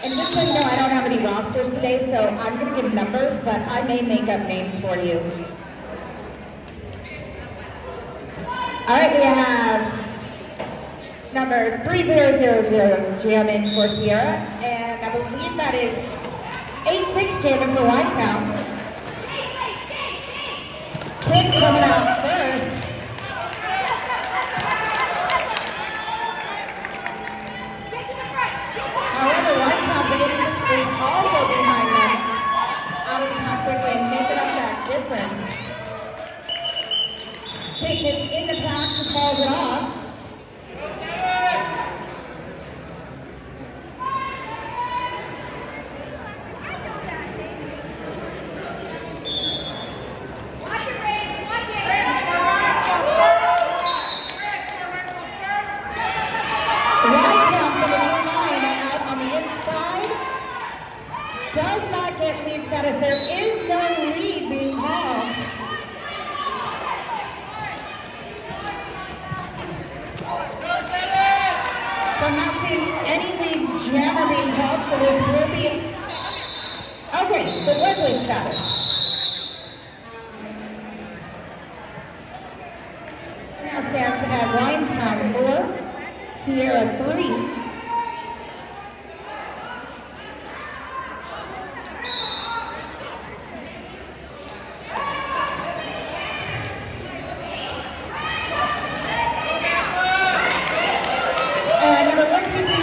And just so you know, I don't have any rosters today, so I'm going to give numbers, but I may make up names for you. All right, we have number 3000 jamming for Sierra, and I believe that is 86 jamming for Whitetown. Kid coming out first. However, Whitetown's 86 is also behind them. Out of the pack quickly and making up that difference. Kid gets in the pack and calls it off. Does not get lead status. There is no lead being called. So I'm not seeing any lead jammer being called, so this will be... Okay, there was lead status. Now stands at Winetown 4, Sierra 3.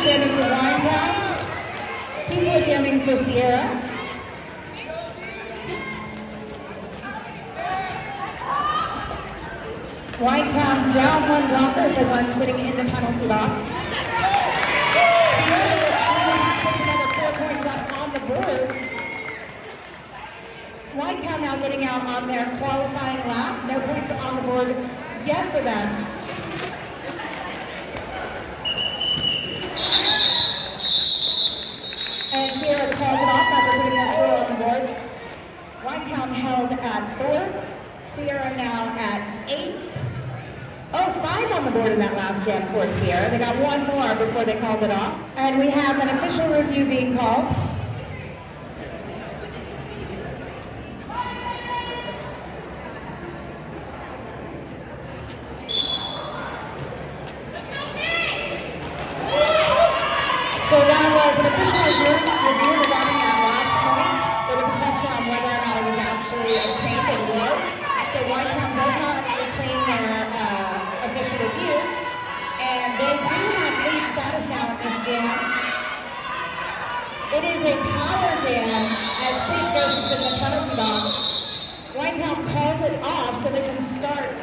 Jamming for Winetown, T4 jamming for Sierra. Winetown down one blocker is the one sitting in the penalty box. Sierra puts another 4 points up on the board. Winetown now getting out on their qualifying lap. No points on the board yet for them. And Sierra calls it off after putting their 4 on the board. Whitetown held at 4. Sierra now at 8. Oh, 5 on the board in that last jam for Sierra. They got one more before they called it off. And we have an official review being called. So that was an official review regarding that last point. There was a question on whether or not it was actually obtained. It was. So Whitetown does not retain their official review. And they do have lead status now in this jam. It is a power jam as Kate goes to sit in the penalty box. Whitetown calls it off so they can start.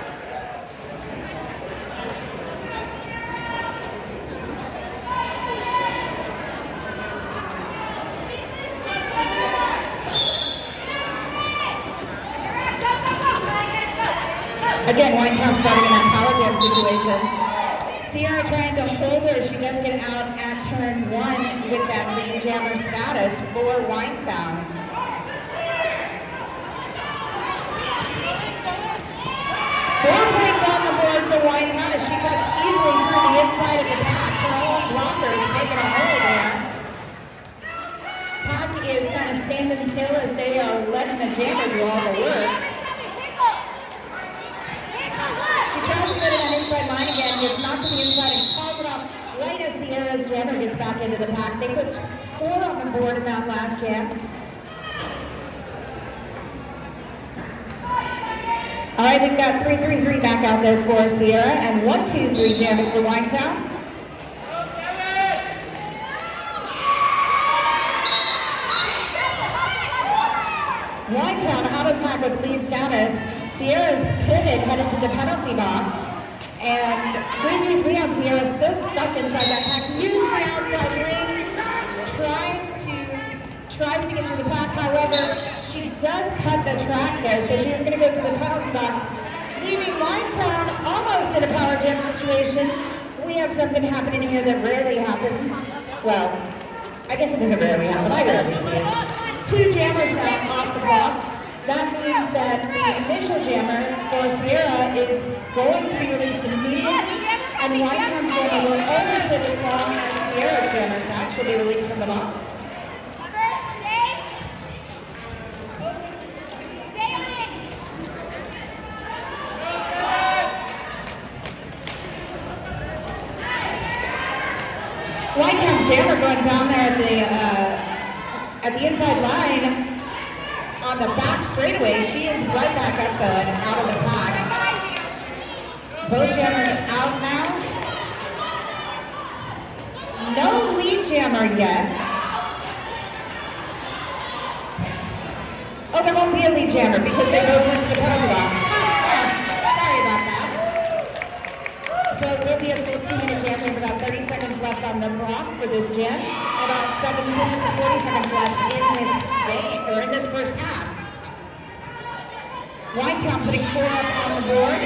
Again, Whitetown starting in that power jam situation. Sierra trying to hold her. She does get out at turn 1 with that lead jammer status for Whitetown. 4 points on the board for Whitetown as she cuts easily through the inside of the pack. Her own blockers making a hole there. Pack is kind of standing still as they are letting the jammer do all the work. She tries to go to that inside line again, gets knocked to the inside and calls it off right as Sierra's jammer gets back into the pack. They put 4 on the board in that last jam. All right, we've got 3-3-3 back out there for Sierra and 1-2-3 jamming for Whitetown. Whitetown out of the pack with lead status. Sierra's pivot headed to the penalty box. And 3-3-3 on Sierra, still stuck inside that pack. Uses the outside lane, tries to get through the pack. However, she does cut the track there, so she is going to go to the penalty box, leaving Whitetown almost in a power jam situation. We have something happening here that rarely happens. Well, I guess it doesn't rarely happen. I rarely see it. 2 jammers now off the block. That means that the initial jammer for Sierra is going to be released immediately, and Whitetown's jammer will only sit as long as Sierra's jammers actually be released from the box. White comes Jammer going down there at the inside line on the back straightaway. She is right back up though and out of the pack. Both Jammers out now. No lead Jammer yet. Oh, there won't be a lead Jammer because they both went to the penalty box. Sorry about that. So it will be a full 2-minute jam. There's about 30 seconds left on the clock for this jam. About 7 minutes and 40 seconds left in this game, or in this first half. Whitetown putting 4 up on the board.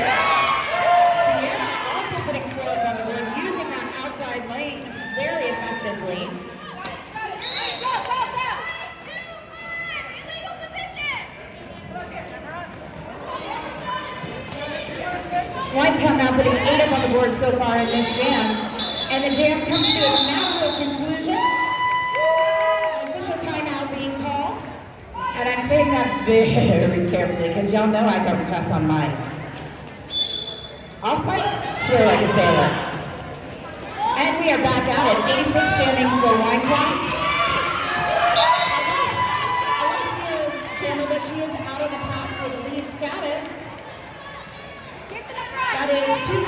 Sierra also putting 4 up on the board, using that outside lane very effectively. Whitetown now putting 8 up on the board so far in this jam. And the jam comes to a natural conclusion. An official timeout being called. And I'm saying that very carefully because y'all know I don't cuss on mic. Off mic, swear like a sailor. And we are back at it. 86 jamming for Whitetown. Alessia's jamming, but she is out of the pack for the lead status. That is 2-4.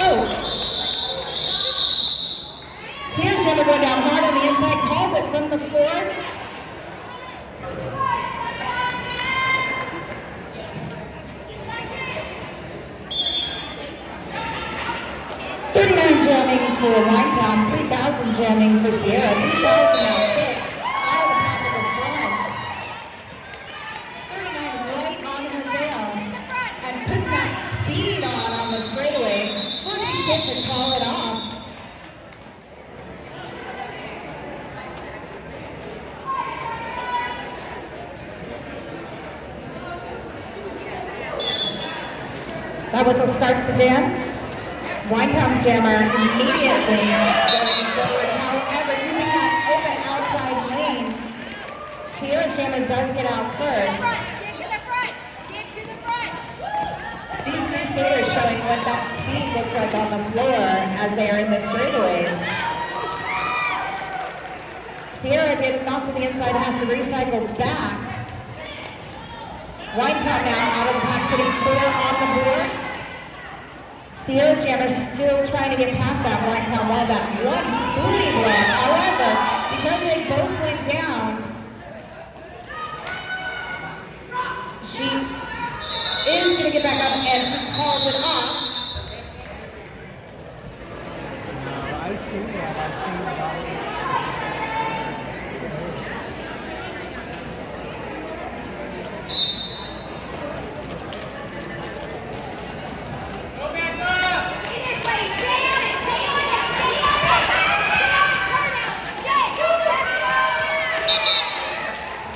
Oh. Sierra's Jammer going down hard on the inside, calls it from the floor. $39 jamming for Whitetown, 3,000 jamming for Sierra, 3,000 now fit. To call it off. That whistle starts the jam. Whitetown's jammer immediately going forward. However, using that open outside lane, Sierra's jammer does get out first. Get to the front! Get to the front! These three skaters showing what that speed looks like on the floor as they are in the straightaways. Sierra gets knocked to the inside, has to recycle back. Whitetown now out of the pack, putting 4 on the board. Sierra's jammer still trying to get past that Whitetown wall, that one booty block. However, because they both went down, she is going to get back up and she calls it off.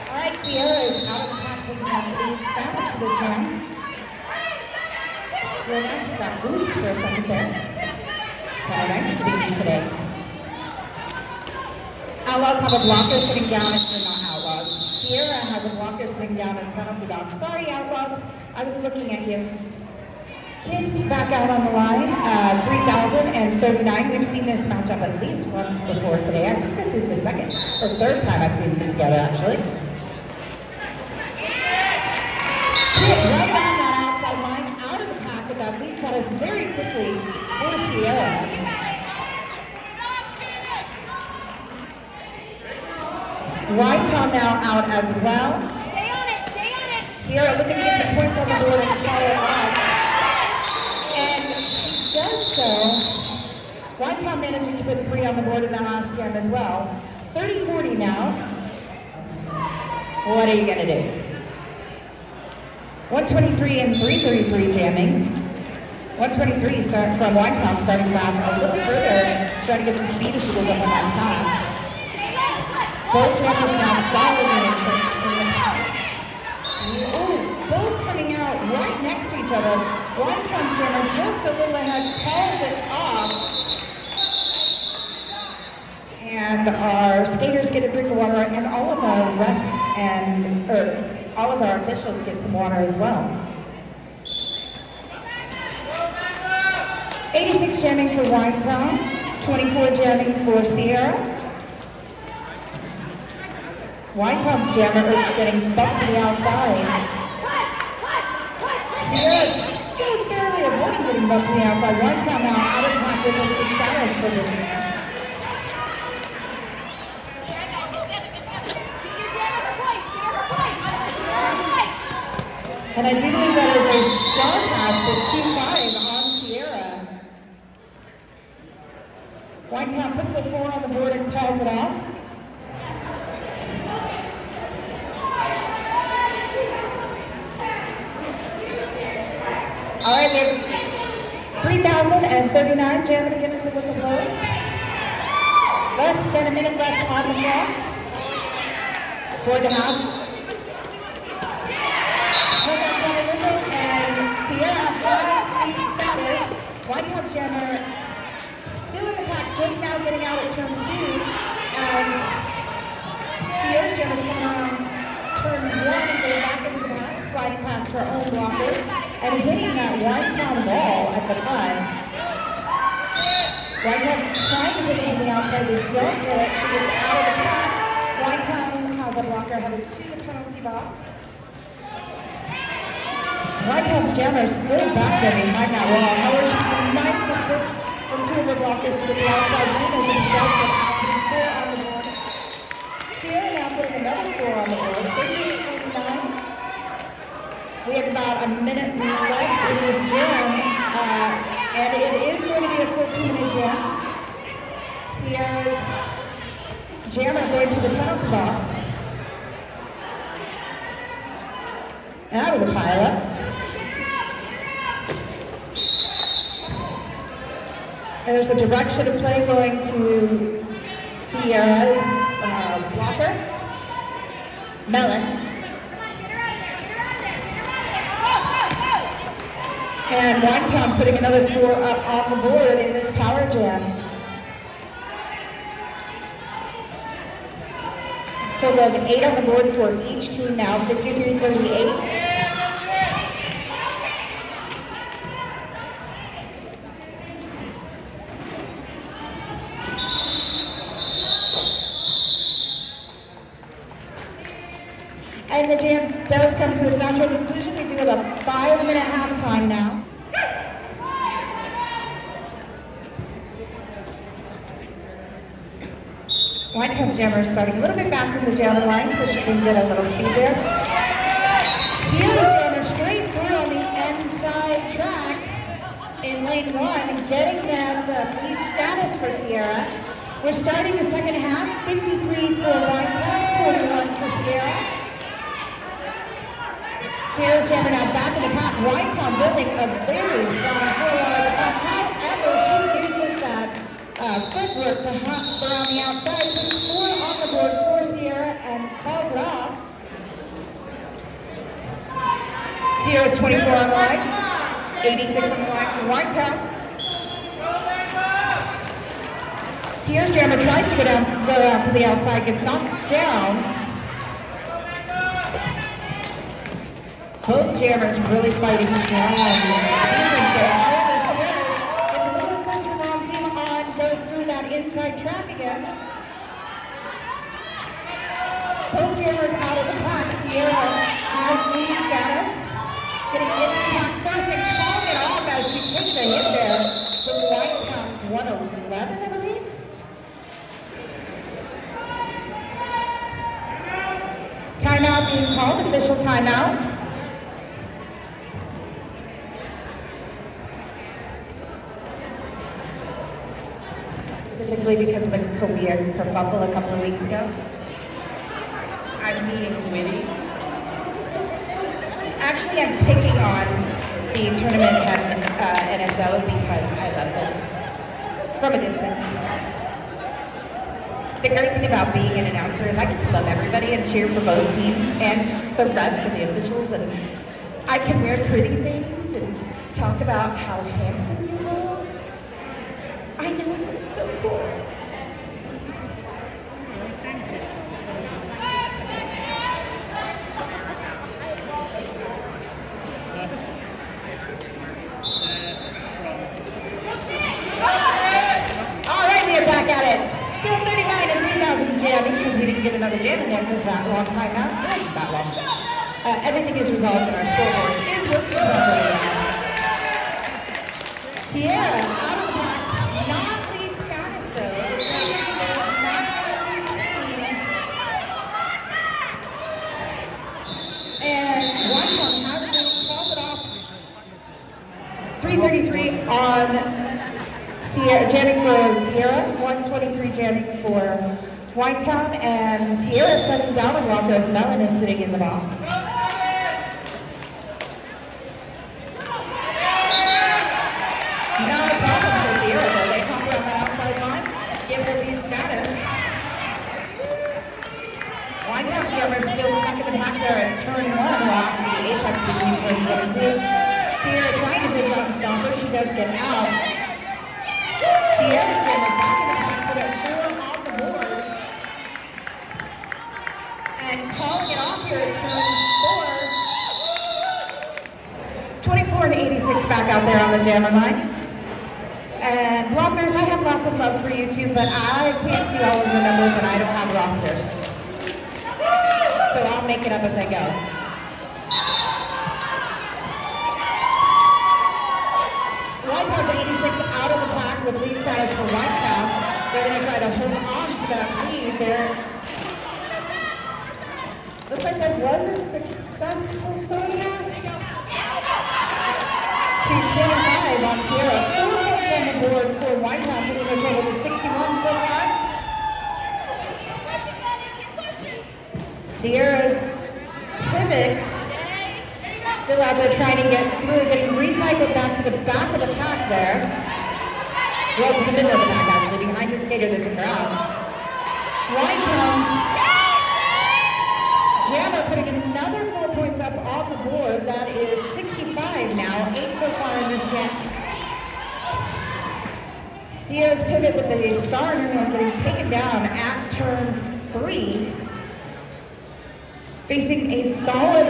All right, Sierra is out of the pack, taking out the lead status for this round. We'll now take that boost for a second there. It's kind of nice to be here today. Outlaws have a blocker sitting down, or not Outlaws. Sierra has a blocker sitting down as penalty box. Sorry, Outlaws, I was looking at you. Kid back out on the line, 3,039. We've seen this matchup at least once before today. I think this is the second or third time I've seen them together, actually. Kid right on that outside line, out of the pack with that lead status very quickly for Sierra. Whitetown now out as well. Stay on it, stay on it. Sierra looking to get some points on the board and follow it off. And she does so. Whitetown managing to put 3 on the board in that last jam as well. 30-40 now. What are you gonna do? 123 and 333 jamming. 123 start from Whitetown, starting back a little further, trying to get some speed as she goes up on that path. Both jammers now following in the path. Oh, both coming out right next to each other. Whitetown's jammer just a little ahead, calls it off. And our skaters get a drink of water, and all of our refs and all of our officials get some water as well. 86 jamming for Winetown, 24 jamming for Sierra. Winetown's jammer is getting bumped to the outside. Sierra's just barely avoiding getting bumped to the outside. Winetown now out of pack with a good status for this game. And I do believe that is a star pass to 2-5 on Sierra. Winetown puts a 4 on the board and calls it off. All right, we have 3,039 jamming again as the whistle blows. Less than a minute left on the clock. 4.5. And Sierra has the status. Winetown's jammer still in the pack, just now getting out at turn 2. And Sierra's jammer's coming around turn 1 and getting back into the pack, sliding past her own blockers and hitting that Winetown wall at the front. Winetown trying to take it to the outside, they don't get it. She gets out of the pack. Winetown has a blocker headed to the penalty box. Winetown's jammer is still back there behind that wall. However, she gets a nice assist from 2 of her blockers to get the outside window, but he does get out with 4 on the board. Sierra now putting another 4 on the board, 38-49. We have about a minute left in this jam, and it is going to be a full 2-minute jam. Sierra's jammer going to the penalty box. And that was a pileup. And there's a direction of play going to Sierra's blocker, Mellon. And Winetown putting another 4 up on the board in this power jam. So we have 8 on the board for each team now, 53-38. And the jam does come to its natural conclusion. We do have a 5-minute halftime now. Winetown's jammer is starting a little bit back from the jammer line so she can get a little speed there. Sierra's jammer straight through on the inside track in lane 1, getting that lead status for Sierra. We're starting the second half, 53 for Winetown, 41 for Sierra. Sierra's jammer now back in the pack. Winetown building a very strong 4-wide attack. However, she uses that footwork to hop around the outside, puts 4 on the board for Sierra and calls it off. Sierra's 24 on the line, 86 on the line for Winetown. Sierra's jammer tries to go out to the outside, gets knocked down. Both jammers really fighting strong. It's a little assist from the wrong team on, goes through that inside track again. Both jammers out of the pack. Sierra has lead status. Getting into the pack first and calling it off as she takes a hit there from Winetown's 111, I believe. Timeout being called, official timeout. Specifically because of the career kerfuffle a couple of weeks ago. I'm being witty. Actually, I'm picking on the tournament at NSO because I love them from a distance. The great thing about being an announcer is I get to love everybody and cheer for both teams and the refs and the officials, and I can wear pretty things and talk about how handsome you look. I know, it's so cool. everything is resolved in our scoreboard is working properly. Sierra out of the pack, not lead status though. And Washington has been called it off. 333 on Sierra, jamming for Sierra, 123 jamming for Whitetown, and Sierra stepping down and Rocco's Melon is sitting in the box. Not a problem for Sierra though, they come around that outside line, give her lead status. Whitetown jammer still stuck in the back there at turn 1, off to the apex between turns 1 and 2. Sierra trying to pitch on the stopper, she does get out. Sierra's jammer back in the pack, put at 4 off the board. And calling it off here at turn 4. 24 and 86 back out there on the jammer line. And blockers, I have lots of love for you too, but I can't see all of the numbers and I don't have rosters. So I'll make it up as I go. Whitetown's 86 out of the pack with lead status for Whitetown. They're going to try to hold on to that lead there. Looks like that was a successful start pass. 225 on Sierra. 4 points on the board for Whitetown, taking their total to 61 so far. Sierra's pivot still out there trying to get through, getting recycled back to the back of the pack there. Well, to the middle of the pack actually, behind the skater that took her out. Whitetown's jammer putting another 4 points up on the board. That is 65 now, 8 so far in this jam. Sierra's pivot with the star in her hand getting taken down at turn 3. Facing a solid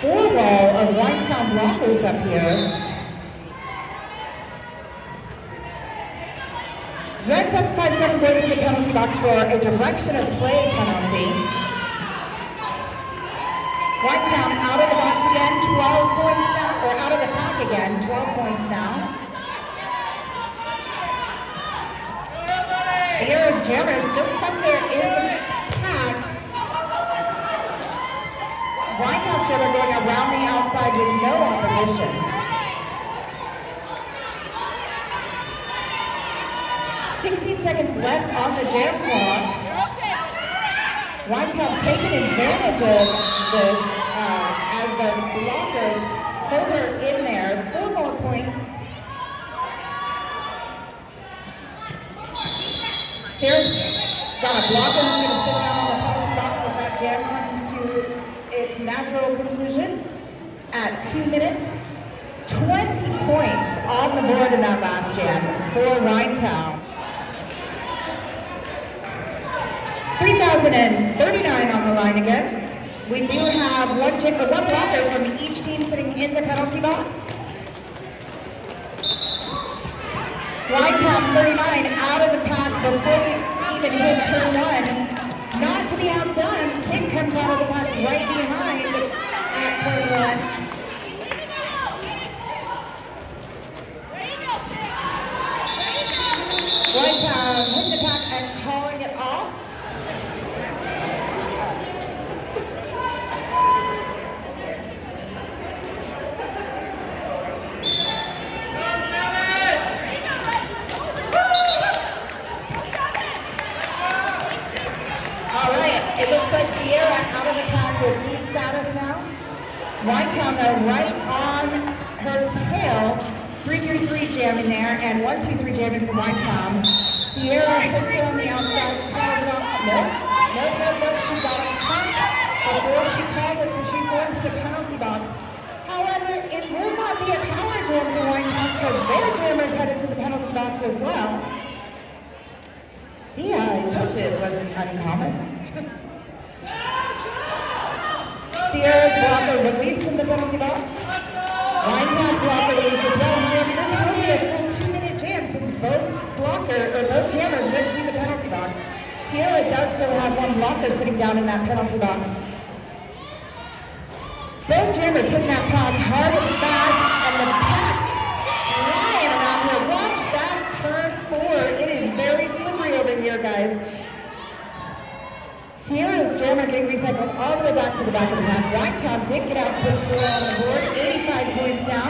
4-wall of Whitetown blockers up here. Reds up 5-7 going to the penalty box for a direction of play penalty. Whitetown out of the box again, 12 points now, or out of the pack again, 12 points now. Sierra's jammer still stuck there in the pack. Whitetown jammer going around the outside with no opposition. 16 seconds left on the jam clock. Whitetown taking advantage of this as the blockers hold her in there. 4 more points. Sierra's got a blocker who's going to sit down on the penalty box as that jam comes to its natural conclusion at 2 minutes. 20 points on the board in that last jam for Whitetown. 3,039 on the line again. We do have one blocker from each team sitting in the penalty box. Whitetown's 39 out of the pack before we even hit turn 1. Not to be outdone, King comes out of the pack right behind at turn 1. Whitetown hitting the pack and calling it off. It looks like Sierra out of the pack with lead status now. Whitetown though right on her tail. 3-3-3 jamming there and 1-2-3 jamming for Whitetown. Sierra hits it on the outside, calls it off. Nope. She got a cut before she called it, so she's going to the penalty box. However, it will not be a power jam for Whitetown because their jammer's headed to the penalty box as well. See, I told you it wasn't uncommon. Sierra's blocker released from the penalty box. Whitetown's blocker released as well. This will be a full 2-minute jam since both jammers went to the penalty box. Sierra does still have one blocker sitting down in that penalty box. Jammer's hitting that pack hard and fast, and the pack flying around here. Watch that turn 4. It is very slippery over here, guys. Sierra's Jammer getting recycled all the way back to the back of the pack. Whitetown did get out and put 4 on the board. 85 points now.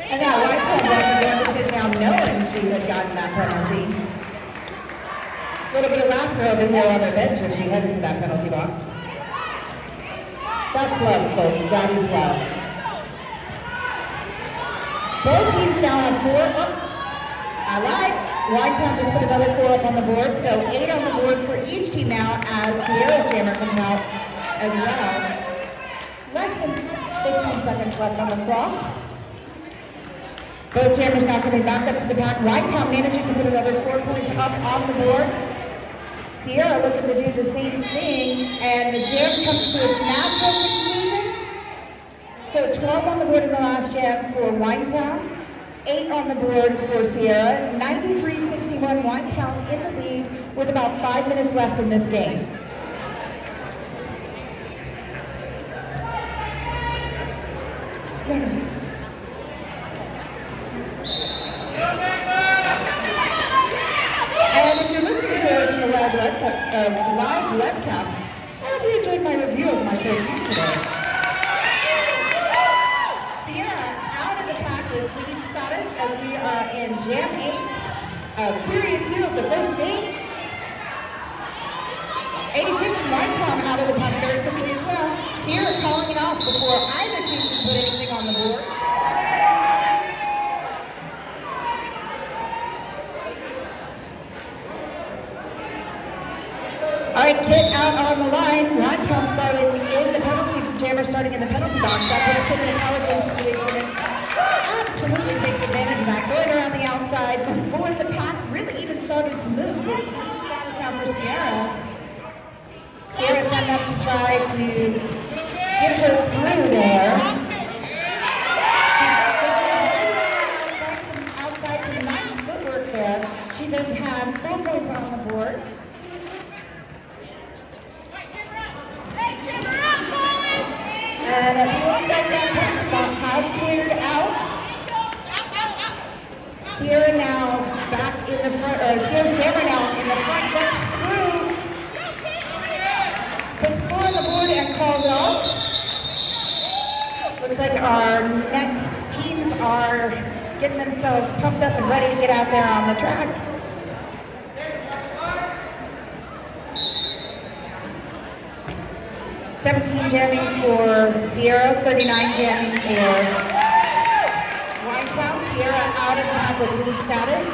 And now Whitetown walking down to sit down knowing she had gotten that penalty. A little bit of laughter over here on her bench as she headed to that penalty box. That's love, folks. That is love. Both teams now have 4 up. I lied. Whitetown just put another 4 up on the board, so 8 on the board for each team now as Sierra's Jammer comes out as well. Less than 15 seconds left on the clock. Both Jammers now coming back up to the pack. Whitetown managing to put another 4 points up on the board. Sierra looking to do the same thing, and the jam comes to its natural conclusion. So 12 on the board in the last jam for Whitetown, 8 on the board for Sierra, 93-61, Whitetown in the lead with about 5 minutes left in this game. And if you're listening to us in a live webcast, I hope you enjoyed my review of my third team today. Sierra out of the pack with lead status as we are in Jam 8 of period 2 of the first game. 86 from Whitetown out of the pack very quickly as well. Sierra calling it off before either team can put anything on the board. All right, Kit out on the line. Whitetown starting in the penalty, Jammer starting in the penalty box. That puts Kit in a power game situation and absolutely takes advantage of that. Going around the outside before the pack really even started to move. With lead status now for Sierra. Sierra setting up to try to get her through there. Outside some nice footwork there. She does have 4 points on the board. And at the inside that penalty box has cleared out. Sierra now back in the front, Sierra's Jammer now in the front, gets through. Puts 4 on the board and calls it off. Looks like our next teams are getting themselves pumped up and ready to get out there on the track. $17 jamming for Sierra, $39 jamming for Whitetown. Sierra out of the pack with lead status.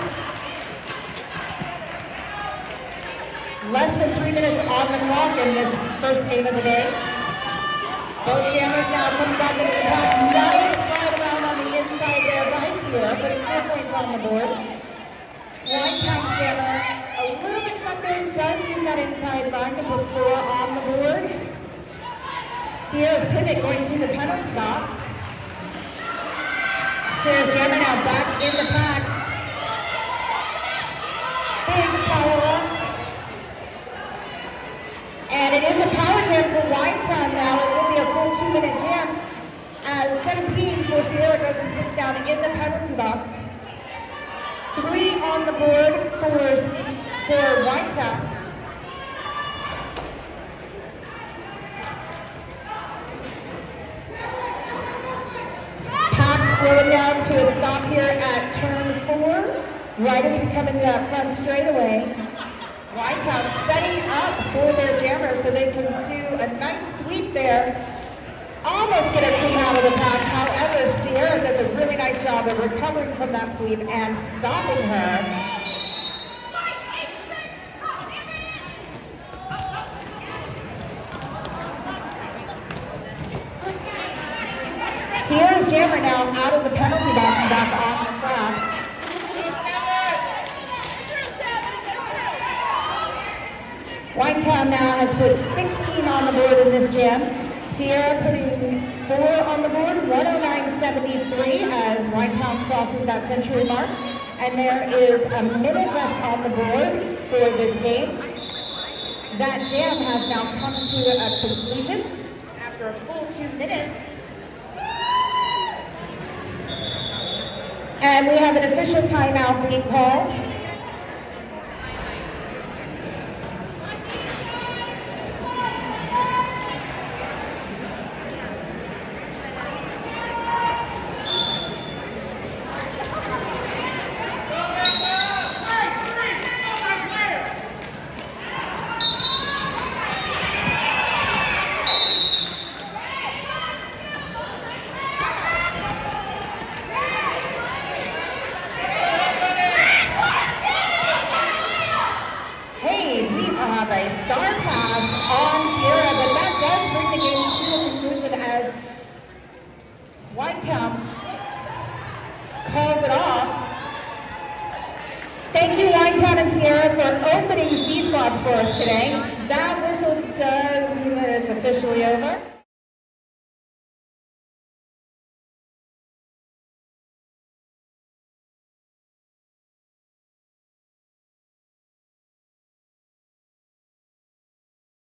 Less than 3 minutes on the clock in this first game of the day. Both jammers now coming back into the pack. Nice slide around on the inside there by Sierra, putting 4 points on the board. Whitetown's jammer a little bit stuck there, does use that inside line to put 4 on the board. Sierra's pivot going to the penalty box. Sierra's jammer now back in the pack. Big power up. And it is a power jam for Whitetown now. It will be a full 2-minute jam as 17 for Sierra goes and sits down in the penalty box. 3 on the board for Whitetown. Slowing down to a stop here at turn 4, right as we come into that front straightaway. Whitetown setting up for their jammer so they can do a nice sweep there. Almost get her clean out of the pack. However, Sierra does a really nice job of recovering from that sweep and stopping her. Sierra's jammer now out of the penalty box and back on the track. Whitetown now has put 16 on the board in this jam. Sierra putting 4 on the board, 109.73 as Whitetown crosses that century mark. And there is a minute left on the board for this game. That jam has now come to a conclusion after a full 2 minutes. And we have an official timeout being called. Have a star pass on Sierra, but that does bring the game to a conclusion as Whitetown calls it off. Thank you, Whitetown and Sierra, for opening C-Squads for us today. That whistle does mean that it's officially over.